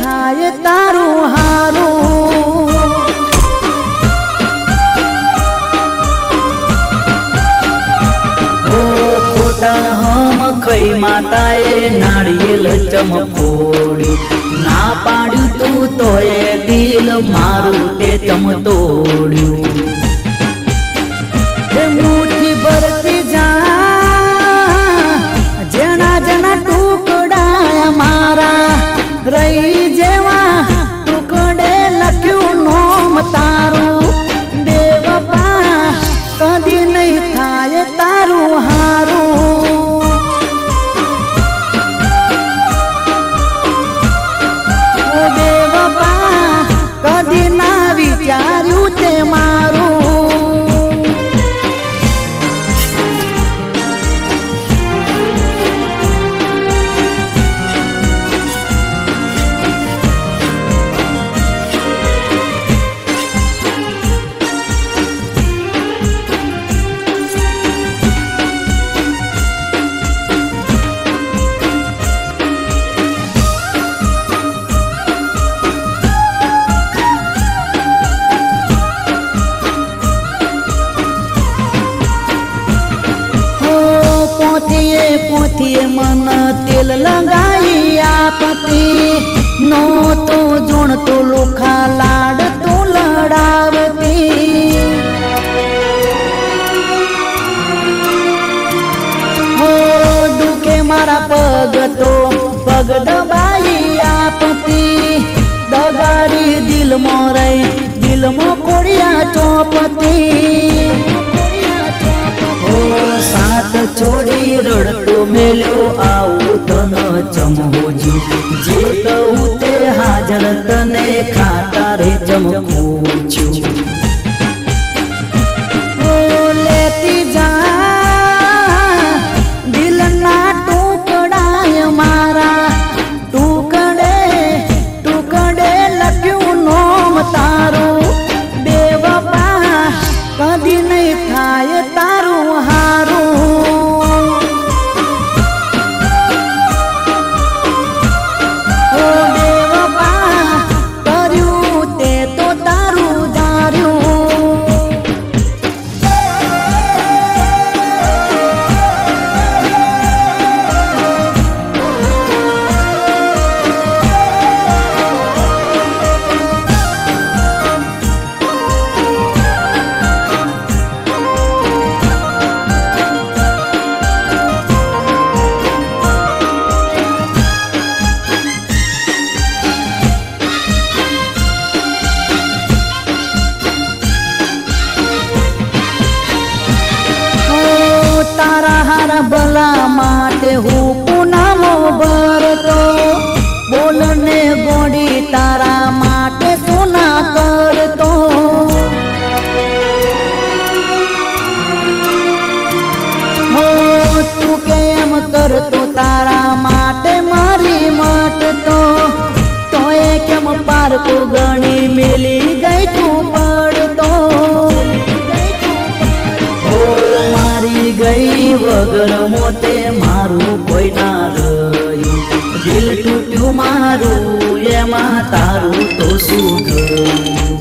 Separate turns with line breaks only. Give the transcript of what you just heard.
थाय तारू हारू। हम खई माताए नारियल चमकोड़ी ना पाड्यू तू तोए दिल मारू ते चम तोड्यू। मुठी भरती जा जना जना टुकड़ा मारा रही जेवा टुकड़े लख्यू नोम तारू। बेवफा कदी नहीं थाय तारू हारू। बेवफा कदी ना विचार्यू ते मारू। पोथिए मन तेल लगाई आपती नो तो जोण तो लोखा लाड तो लड़ावती। हो दुखे मारा पग तो पग दबाई आपती। दगाड़ी दिल मोरई दिल मो कोड़िया चौपती। साथ छोड़ी रड़तो मेलो आऊ तन चमोजू। जे कहू ते हाजर तने खाता रे चमकूचू। लेती जा दिल ना टुकड़ा मारा टुकड़े टुकड़े लख्यू नोम तारू। बेवफा कदी नहीं थाय तारू हारू। बेवफा कर्यू ते तो तारू दारू। तारा हारा बला माटे हूँ पुनामो भरतो। बोलने गोड़ी तारा माटे सुना करतो। हो तू केम करतो तारा माटे मारी मटतो। तो केम पार को गणी मिली गई तू पड़तो। गई वगर मोते मारू कोई ना रही। दिल टूट्यू मारू ये मा तारू तो सुगई।